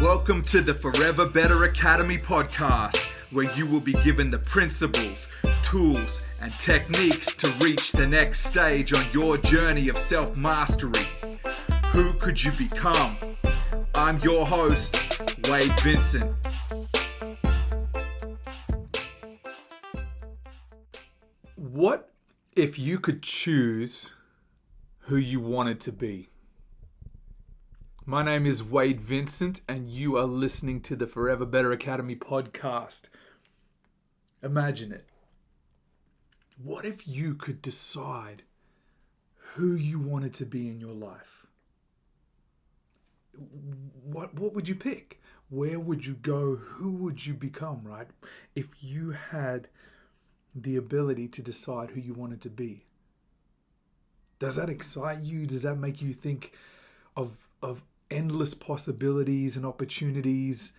Welcome to the Forever Better Academy podcast, where you will be given the principles, tools, and techniques to reach the next stage on your journey of self-mastery. Who could you become? I'm your host, Wade Vincent. What if you could choose who you wanted to be? My name is Wade Vincent, and you are listening to the Forever Better Academy podcast. Imagine it. What if you could decide who you wanted to be in your life? What would you pick? Where would you go? Who would you become, right? If you had the ability to decide who you wanted to be. Does that excite you? Does that make you think of endless possibilities and opportunities?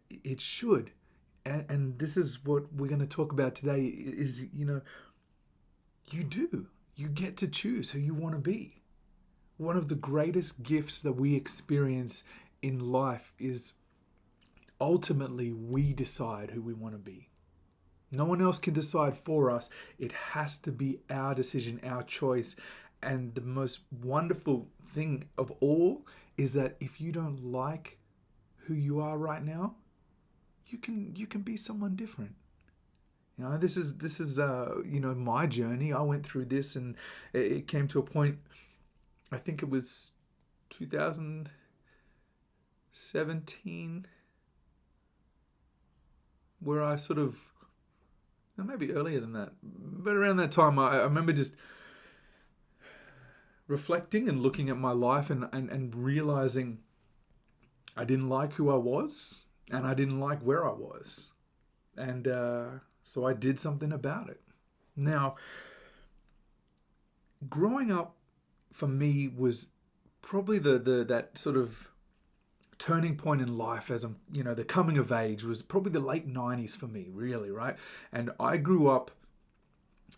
It should. And this is what we're going to talk about today is, you get to choose who you want to be. One of the greatest gifts that we experience in life is ultimately we decide who we want to be. No one else can decide for us. It has to be our decision, our choice. And the most wonderful thing of all is that if you don't like who you are right now, you can be someone different. This is my journey. I went through this, and it came to a point, I think it was 2017, where I sort of, maybe earlier than that, but around that time, I remember just reflecting and looking at my life and realizing I didn't like who I was, and I didn't like where I was. And so I did something about it. Now, growing up for me was probably that sort of turning point in life as the coming of age was probably the late 90s for me, really, right? And I grew up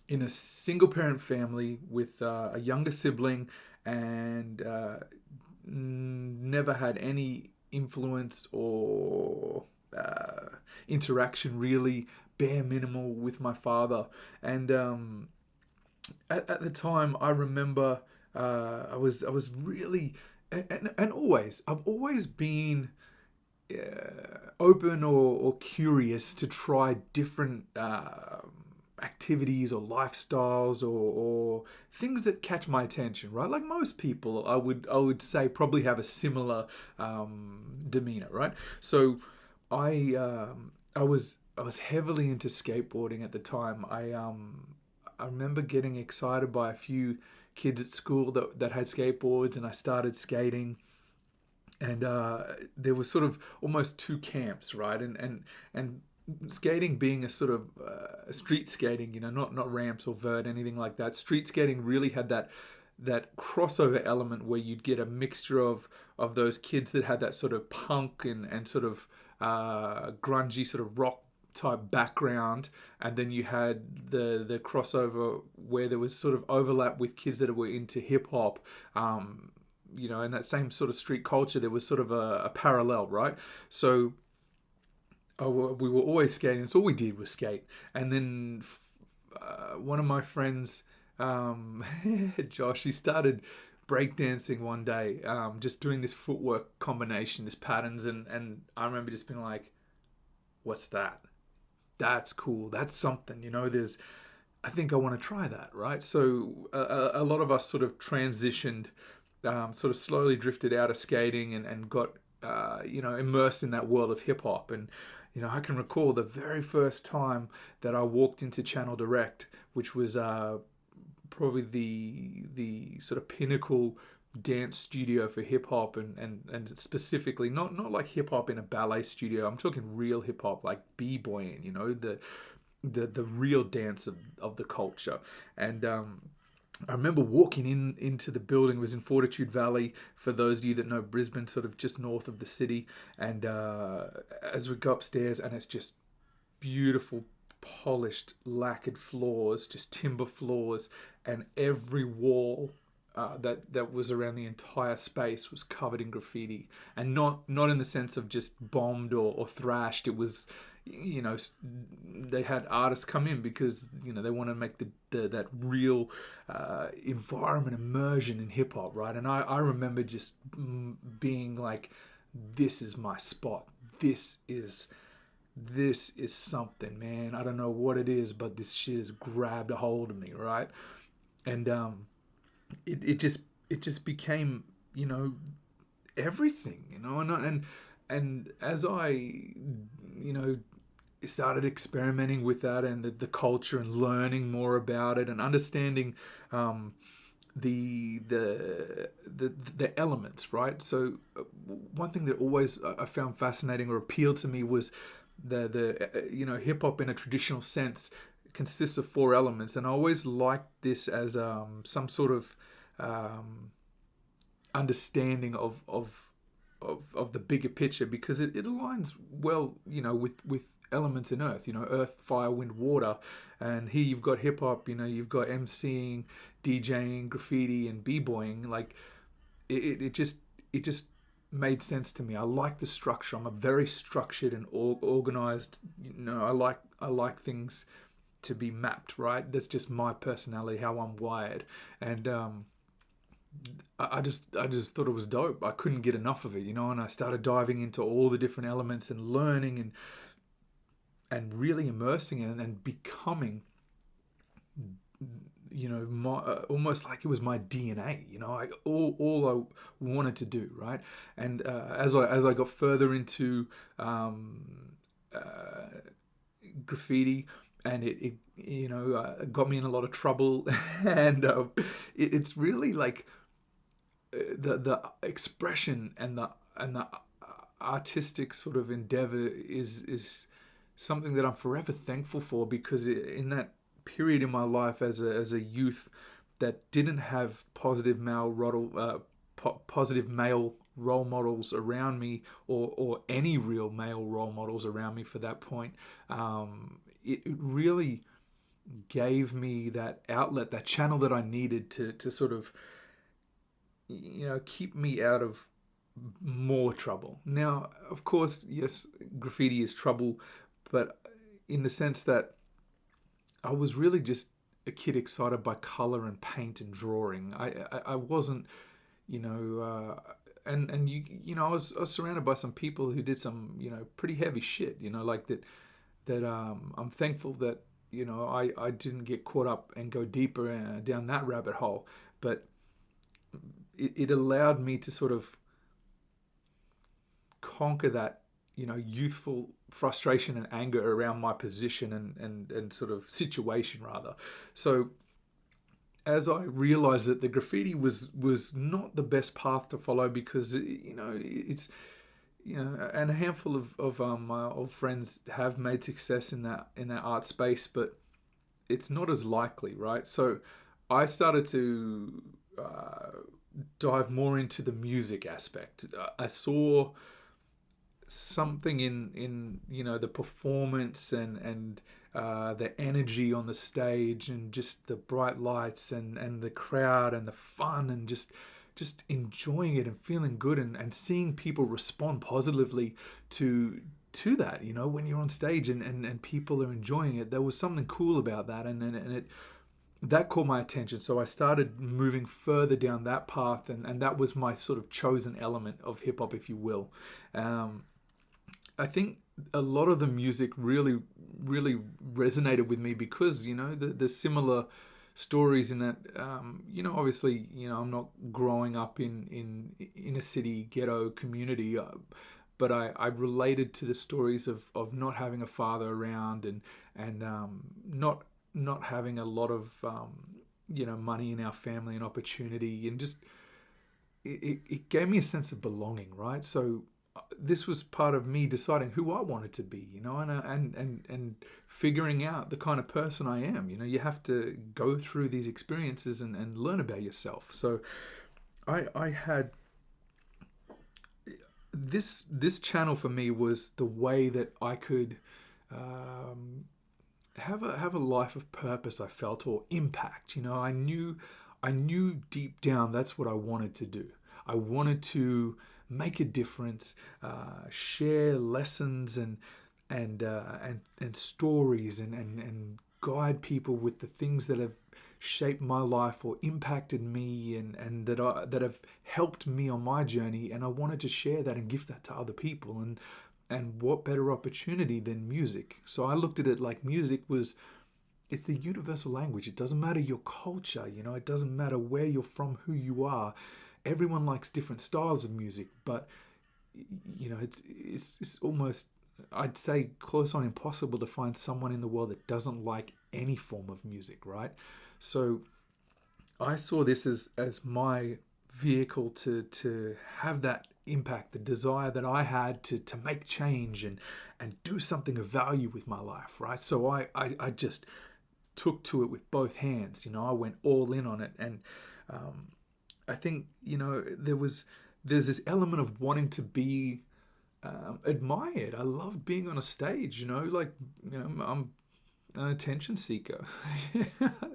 in a single parent family with a younger sibling, and never had any influence or interaction, really bare minimal, with my father. And at the time, I remember I was really and always I've always been open or curious to try different activities or lifestyles or things that catch my attention, right? Like most people, I would say probably have a similar demeanor, right? So I was heavily into skateboarding at the time. I remember getting excited by a few kids at school that had skateboards, and I started skating. And there was sort of almost two camps, right? And skating being a sort of street skating, not ramps or vert, anything like that. Street skating really had that crossover element where you'd get a mixture of those kids that had that sort of punk and sort of grungy sort of rock type background, and then you had the crossover where there was sort of overlap with kids that were into hip hop. In that same sort of street culture, there was sort of a parallel, right? So we were always skating. So all we did was skate. And then one of my friends, Josh, he started breakdancing one day, just doing this footwork combination, this patterns. And I remember just being like, what's that? That's cool. That's something, I think I want to try that, right? So a lot of us sort of transitioned, sort of slowly drifted out of skating and got, immersed in that world of hip hop. And, I can recall the very first time that I walked into Channel Direct, which was probably the sort of pinnacle dance studio for hip hop, and specifically not like hip hop in a ballet studio. I'm talking real hip hop, like b-boying, the real dance of the culture. And I remember walking into the building. It was in Fortitude Valley, for those of you that know Brisbane, sort of just north of the city. And as we go upstairs, and it's just beautiful, polished, lacquered floors, just timber floors, and every wall that was around the entire space was covered in graffiti, and not in the sense of just bombed or thrashed. It was, you know, they had artists come in because, you know, they want to make the that real environment immersion in hip hop, right? And I remember just being like, this is my spot. This is something, man. I don't know what it is, but this shit has grabbed a hold of me, right? And it just became, you know, everything, you know. And as I, you know, started experimenting with that and the culture and learning more about it and understanding the, the elements, right? So one thing that always I found fascinating or appealed to me was the you know, hip hop in a traditional sense consists of four elements, and I always liked this as some sort of understanding of the bigger picture, because it aligns well, you know, with elements in earth, you know, earth, fire, wind, water. And here you've got hip hop, you know, you've got MCing, DJing, graffiti, and b-boying. Like it just made sense to me. I like the structure. I'm a very structured and organized, you know, I like things to be mapped, right? That's just my personality, how I'm wired. And I just thought it was dope. I couldn't get enough of it, you know. And I started diving into all the different elements and learning and really immersing in it and becoming, you know, my almost like it was my DNA, you know. All I wanted to do, right? And as I got further into graffiti, and it you know, got me in a lot of trouble, and it's really like the expression and the artistic sort of endeavor is something that I'm forever thankful for, because in that period in my life as a youth that didn't have positive male role models around me, or any real male role models around me for that point, it really gave me that outlet, that channel that I needed to sort of, you know, keep me out of more trouble. Now, of course, yes, graffiti is trouble, but in the sense that I was really just a kid excited by color and paint and drawing. I wasn't, you know, and you know, I was surrounded by some people who did some, you know, pretty heavy shit, you know, like that I'm thankful that, you know, I didn't get caught up and go deeper down that rabbit hole. But it allowed me to sort of conquer that, you know, youthful frustration and anger around my position and sort of situation, rather. So as I realized that the graffiti was not the best path to follow, because you know, it's, you know, and a handful of my old friends have made success in that art space, but it's not as likely, right? So I started to dive more into the music aspect. I saw something in you know, the performance and the energy on the stage, and just the bright lights and the crowd and the fun, and just enjoying it and feeling good, and seeing people respond positively to that, you know, when you're on stage and people are enjoying it. There was something cool about that, and it that caught my attention. So I started moving further down that path, and that was my sort of chosen element of hip hop, if you will. I think a lot of the music really resonated with me because, you know, the similar stories in that, you know, obviously, you know, I'm not growing up in a city ghetto community, but I related to the stories of not having a father around, and not having a lot of you know, money in our family and opportunity, and just it gave me a sense of belonging, right? So this was part of me deciding who I wanted to be, you know, and figuring out the kind of person I am. You know, you have to go through these experiences and learn about yourself. So I had this channel for me was the way that I could have a life of purpose, I felt, or impact. You know, I knew I knew deep down that's what I wanted to do. I wanted to make a difference, share lessons and stories and guide people with the things that have shaped my life or impacted me and that have helped me on my journey. And I wanted to share that and give that to other people. And what better opportunity than music? So I looked at it like music was, it's the universal language. It doesn't matter your culture, it doesn't matter where you're from, who you are. Everyone likes different styles of music, but it's almost, I'd say, close on impossible to find someone in the world that doesn't like any form of music, right? So I saw this as my vehicle to have that impact, the desire that I had to make change and do something of value with my life, right? So I just took to it with both hands. I went all in on it, and I think there's this element of wanting to be admired. I love being on a stage. I'm an attention seeker.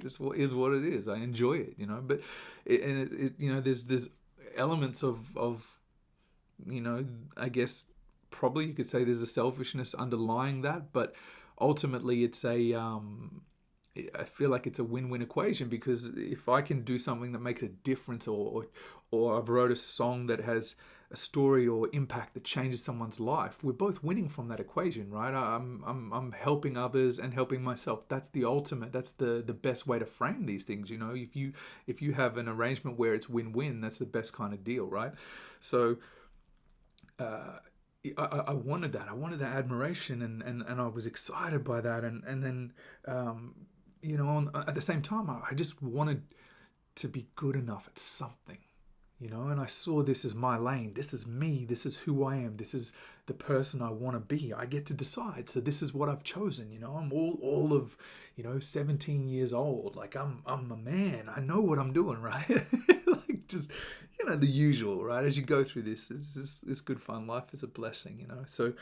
This is what it is. I enjoy it. But there's elements of I guess probably you could say there's a selfishness underlying that, but ultimately it's I feel like it's a win-win equation, because if I can do something that makes a difference, or I've wrote a song that has a story or impact that changes someone's life, we're both winning from that equation, right? I'm helping others and helping myself. That's the ultimate. That's the best way to frame these things. If you have an arrangement where it's win-win, that's the best kind of deal, right? So I wanted that. I wanted that admiration, and I was excited by that, and then at the same time, I just wanted to be good enough at something, and I saw this as my lane. This is me. This is who I am. This is the person I want to be. I get to decide. So this is what I've chosen. I'm all of 17 years old. Like I'm a man. I know what I'm doing, right? Like just the usual, right? As you go through this, it's good fun. Life is a blessing, So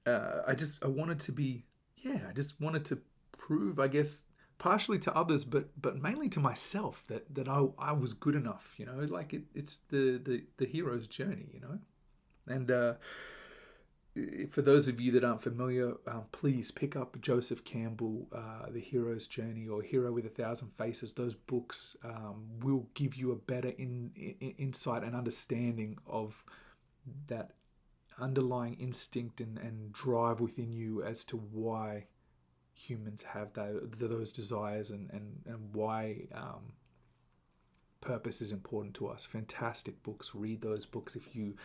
I wanted to be, I just wanted to prove, I guess, partially to others, but mainly to myself, that I was good enough. Like it's the hero's journey. And for those of you that aren't familiar, please pick up Joseph Campbell, The Hero's Journey, or Hero with a Thousand Faces. Those books will give you a better insight and understanding of that underlying instinct and drive within you as to why humans have those desires and why purpose is important to us. Fantastic books. Read those books if you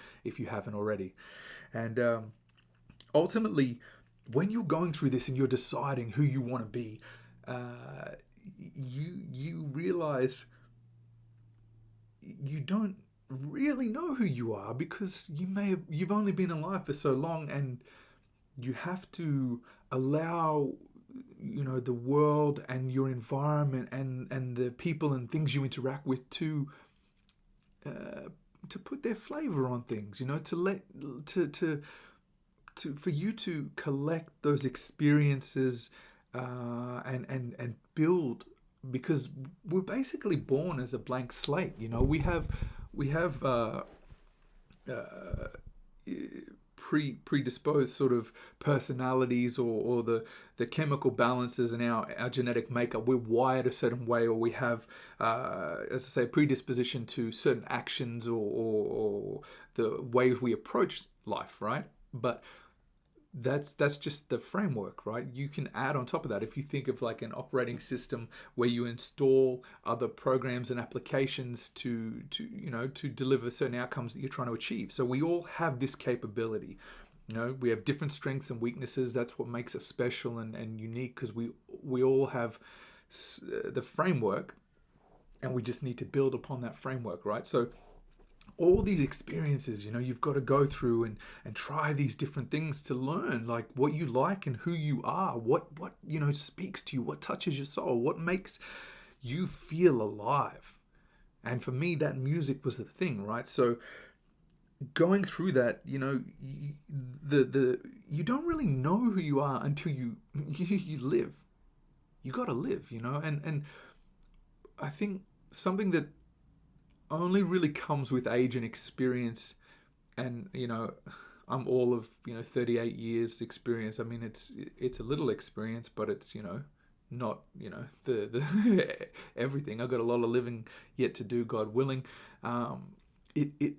haven't already. And ultimately, when you're going through this and you're deciding who you want to be, you realize you don't really know who you are, because you've only been alive for so long, and you have to allow the world and your environment and the people and things you interact with to put their flavor on things, for you to collect those experiences and build, because we're basically born as a blank slate. We have predisposed sort of personalities, or the chemical balances in our genetic makeup. We're wired a certain way, or we have, as I say, predisposition to certain actions or the way we approach life, right? But that's just the framework, right? You can add on top of that. If you think of like an operating system where you install other programs and applications to deliver certain outcomes that you're trying to achieve. So we all have this capability. We have different strengths and weaknesses. That's what makes us special and unique, because we all have the framework, and we just need to build upon that framework, right? So all these experiences, you've got to go through and try these different things to learn like what you like and who you are, what speaks to you, what touches your soul, what makes you feel alive. And for me, that music was the thing, right? So going through that, you don't really know who you are until you live. You got to live, and I think something that only really comes with age and experience. And I'm all of 38 years experience. I mean, it's a little experience, but it's not the everything. I've got a lot of living yet to do, God willing. It it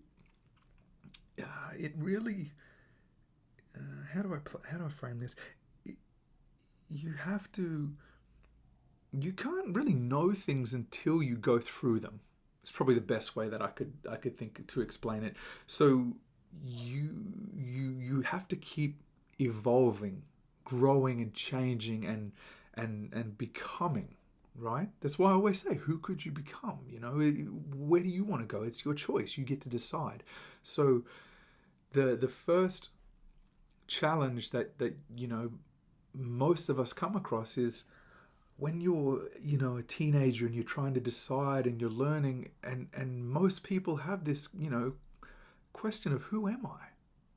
it really, how do I frame this? It, you have to you can't really know things until you go through them. It's probably the best way that I could think to explain it. So you have to keep evolving, growing and changing and becoming, right? That's why I always say, who could you become? Where do you want to go? It's your choice. You get to decide. So the first challenge that most of us come across is when you're a teenager and you're trying to decide and you're learning, and most people have this question of, who am I?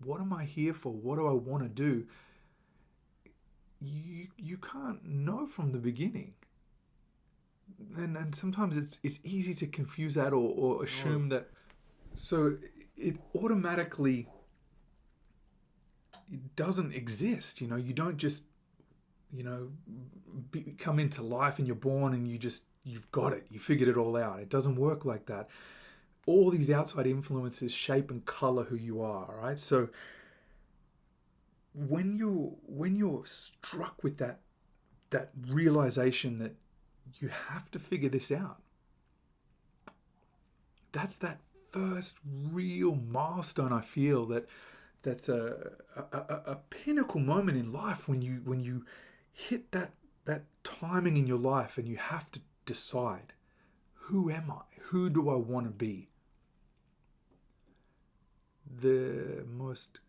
What am I here for? What do I want to do? You can't know from the beginning, and sometimes it's easy to confuse that or assume that. So it automatically, it doesn't exist. You don't just come into life and you're born and you've got it, you figured it all out. It doesn't work like that. All these outside influences shape and color who you are, right? So when you're struck with that realization that you have to figure this out, that's that first real milestone. I feel that's a pinnacle moment in life when you hit that timing in your life and you have to decide, who am I? Who do I want to be? The most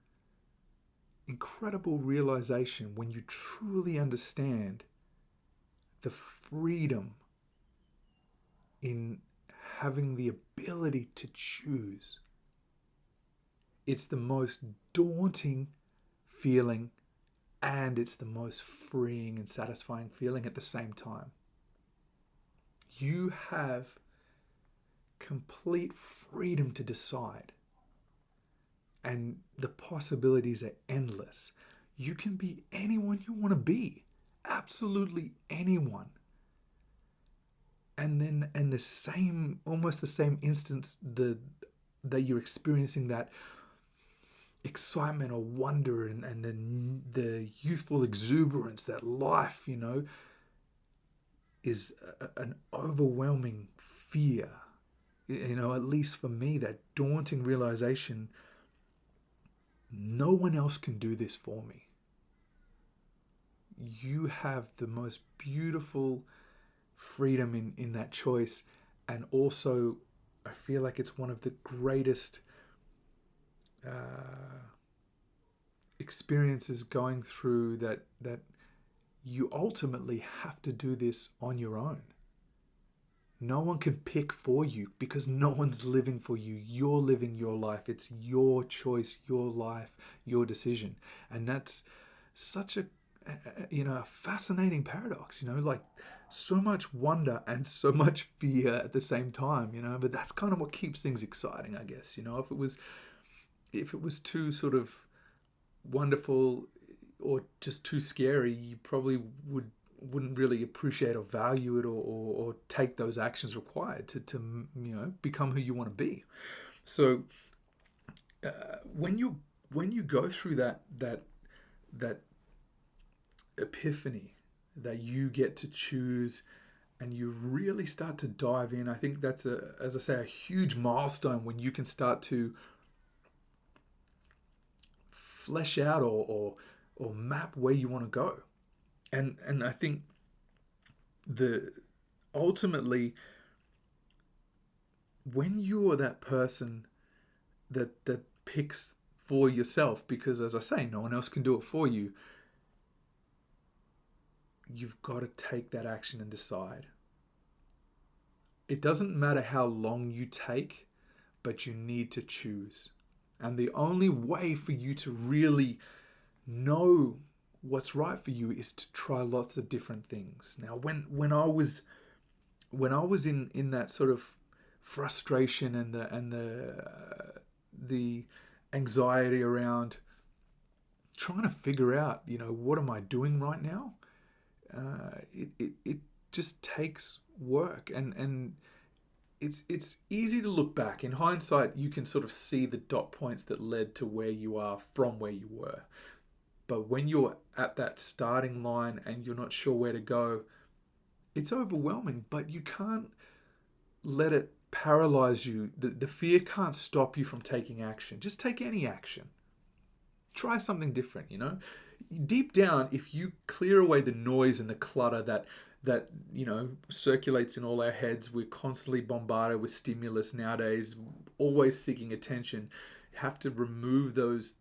incredible realization when you truly understand the freedom in having the ability to choose. It's the most daunting feeling, and it's the most freeing and satisfying feeling at the same time. You have complete freedom to decide, and the possibilities are endless. You can be anyone you want to be, absolutely anyone. And then in the same, almost the same instance, that you're experiencing that excitement or wonder and then the youthful exuberance that life, is an overwhelming fear. At least for me, that daunting realization, no one else can do this for me. You have the most beautiful freedom in that choice. And also, I feel like it's one of the greatest experiences going through that you ultimately have to do this on your own. No one can pick for you because no one's living for you. You're living your life. It's your choice, your life, your decision. And that's such a fascinating paradox, like so much wonder and so much fear at the same time, but that's kind of what keeps things exciting, I guess. If it was too sort of wonderful or just too scary, you probably wouldn't really appreciate or value it or take those actions required to become who you want to be. So when you go through that epiphany that you get to choose and you really start to dive in, I think that's as I say, a huge milestone when you can start to flesh out or map where you want to go. And I think ultimately, when you're that person that picks for yourself, because as I say, no one else can do it for you, you've got to take that action and decide. It doesn't matter how long you take, but you need to choose. And the only way for you to really know what's right for you is to try lots of different things. Now, when I was when I was in that sort of frustration and the anxiety around trying to figure out, what am I doing right now? It just takes work, and it's easy to look back. In hindsight, you can sort of see the dot points that led to where you are from where you were. But when you're at that starting line and you're not sure where to go, it's overwhelming, but you can't let it paralyze you. The fear can't stop you from taking action. Just take any action. Try something different. Deep down, if you clear away the noise and the clutter that circulates in all our heads, we're constantly bombarded with stimulus nowadays, always seeking attention. You have to remove those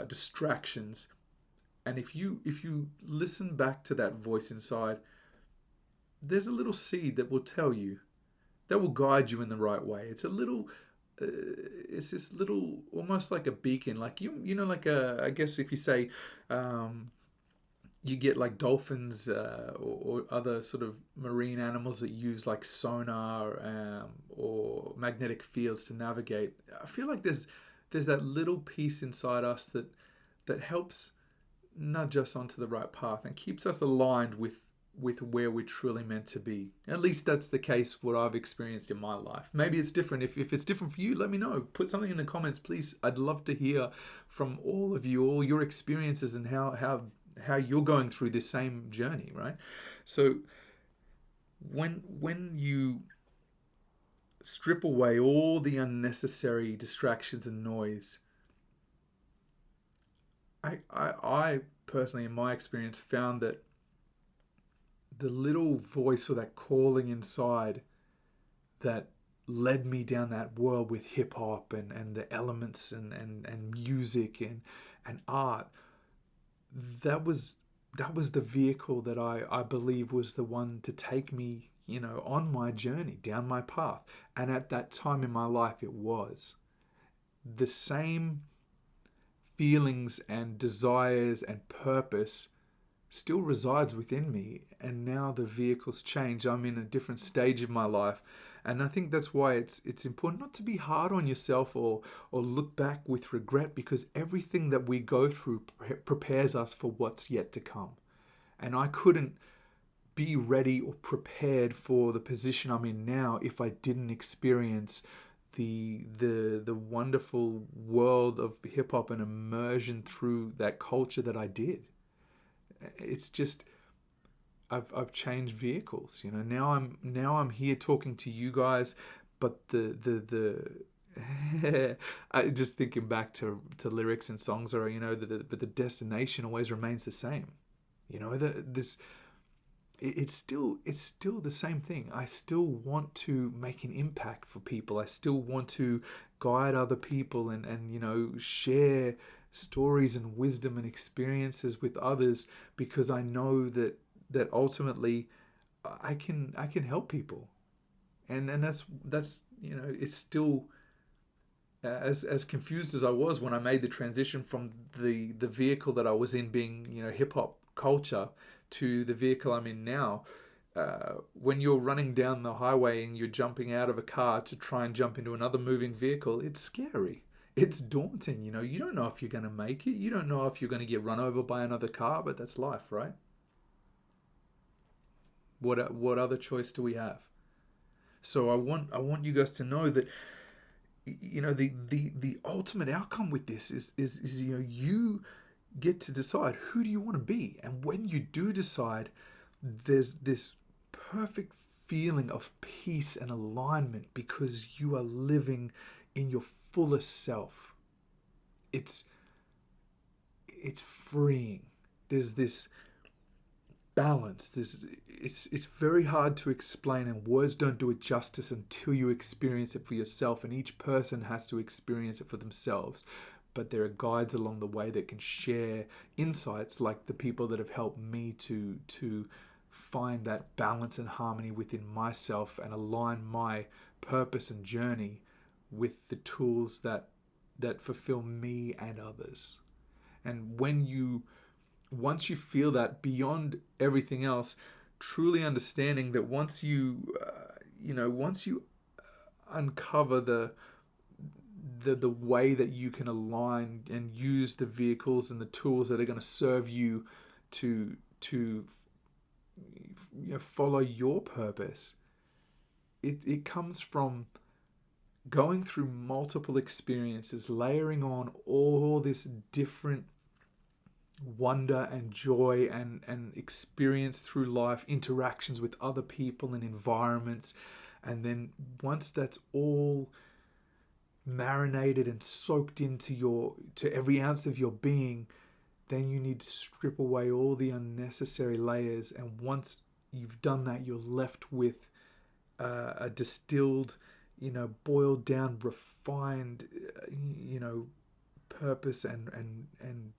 distractions, and if you listen back to that voice inside, there's a little seed that will tell you, that will guide you in the right way. It's this little, almost like a beacon, like like I guess if you say, you get like dolphins, or other sort of marine animals that use like sonar, or magnetic fields to navigate. I feel like there's that little piece inside us that helps nudge us onto the right path and keeps us aligned with where we're truly meant to be. At least that's the case, what I've experienced in my life. Maybe it's different. If it's different for you, let me know. Put something in the comments, please. I'd love to hear from all of you, all your experiences, and how you're going through this same journey, right? So when you strip away all the unnecessary distractions and noise, I personally, in my experience, found that the little voice or that calling inside that led me down that world with hip hop and the elements and music and art, that was the vehicle that I believe was the one to take me, on my journey, down my path. And at that time in my life, it was the same feelings and desires and purpose still resides within me, and now the vehicle's changed. I'm in a different stage of my life, and I think that's why it's important not to be hard on yourself or look back with regret, because everything that we go through prepares us for what's yet to come. And I couldn't be ready or prepared for the position I'm in now if I didn't experience the wonderful world of hip hop and immersion through that culture that I did. It's just, I've changed vehicles. Now I'm here talking to you guys, but the I just thinking back to lyrics and songs, or but the destination always remains the same. It's still the same thing. I still want to make an impact for people. I still want to guide other people and share stories and wisdom and experiences with others, because I know that ultimately I can help people. And that's it's still, as confused as I was when I made the transition from the vehicle that I was in, being hip hop culture, to the vehicle I'm in now. When you're running down the highway and you're jumping out of a car to try and jump into another moving vehicle, it's scary. It's daunting. You don't know if you're going to make it. You don't know if you're going to get run over by another car, but that's life, right? What other choice do we have? So I want you guys to know that the ultimate outcome with this is you get to decide, who do you want to be. And when you do decide, there's this perfect feeling of peace and alignment, because you are living in your fullest self. It's freeing. There's this balance. It's very hard to explain, and words don't do it justice until you experience it for yourself, and each person has to experience it for themselves. But there are guides along the way that can share insights, like the people that have helped me to find that balance and harmony within myself and align my purpose and journey with the tools that fulfill me and others. And once you feel that, beyond everything else, truly understanding that once you uncover the way that you can align and use the vehicles and the tools that are going to serve you to follow your purpose, it comes from going through multiple experiences, layering on all this different wonder and joy and experience through life, interactions with other people and environments. And then once that's all marinated and soaked into every ounce of your being, then you need to strip away all the unnecessary layers. And once you've done that, you're left with a distilled, boiled down, refined, purpose and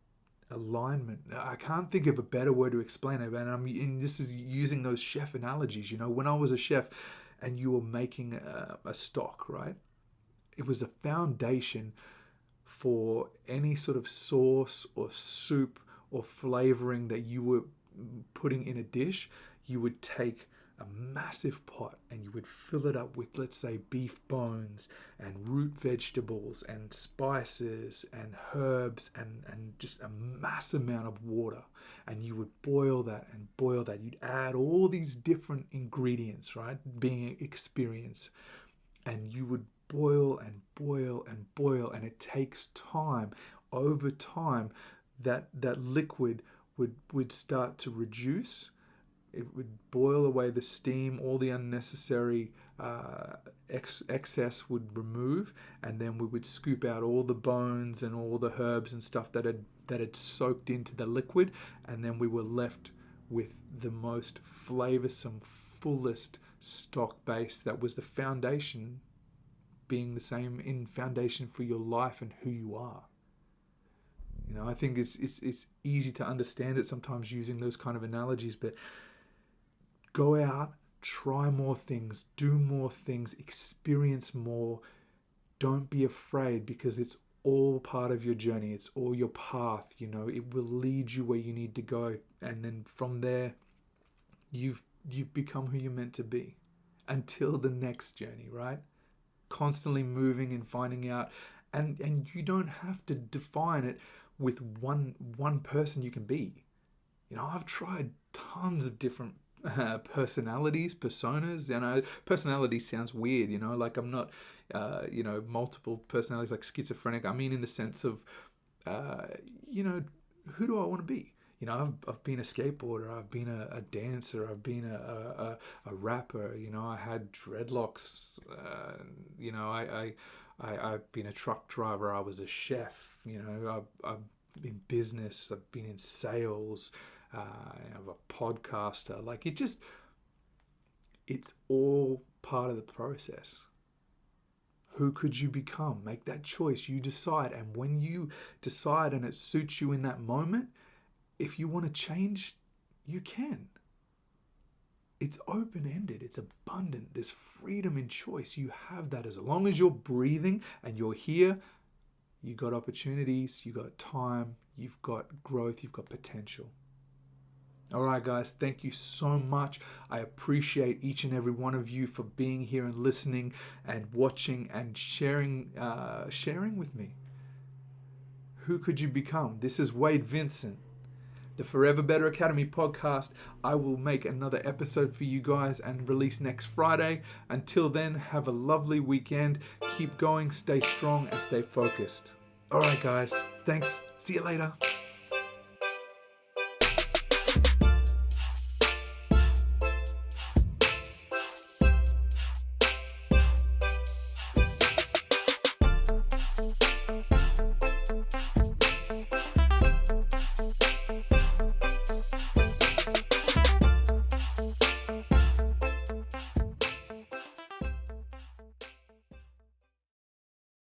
alignment. I can't think of a better word to explain it, and this is using those chef analogies. When I was a chef and you were making a stock, right? It was the foundation for any sort of sauce or soup or flavoring that you were putting in a dish. You would take a massive pot and you would fill it up with, let's say, beef bones and root vegetables and spices and herbs and just a mass amount of water. And you would boil that and boil that. You'd add all these different ingredients, right? Being experienced. And you would boil and boil and boil, and it takes time. Over time, that liquid would start to reduce. It would boil away the steam, all the unnecessary excess would remove, and then we would scoop out all the bones and all the herbs and stuff that had soaked into the liquid, and then we were left with the most flavoursome, fullest stock base that was the foundation, being the same in foundation for your life and who you are. I think it's easy to understand it sometimes using those kind of analogies, but go out, try more things, do more things, experience more. Don't be afraid, because it's all part of your journey. It's all your path. It will lead you where you need to go, and then from there, you've become who you're meant to be. Until the next journey, right? Constantly moving and finding out, and you don't have to define it with one person you can be. I've tried tons of different personalities, personas. Personality sounds weird, like I'm not multiple personalities, like schizophrenic. I mean, in the sense of who do I want to be? I've been a skateboarder, I've been a dancer, I've been a rapper, I had dreadlocks, I've been a truck driver, I was a chef, I've been business, I've been in sales, I'm a podcaster. It's all part of the process. Who could you become? Make that choice. You decide. And when you decide and it suits you in that moment, if you want to change, you can. It's open-ended. It's abundant. There's freedom in choice. You have that. As long as you're breathing and you're here, you got opportunities, you got time, you've got growth, you've got potential. All right, guys, thank you so much. I appreciate each and every one of you for being here and listening and watching and sharing with me. Who could you become? This is Wade Vincent, the Forever Better Academy podcast. I will make another episode for you guys and release next Friday. Until then, have a lovely weekend. Keep going, stay strong, and stay focused. All right, guys, thanks. See you later.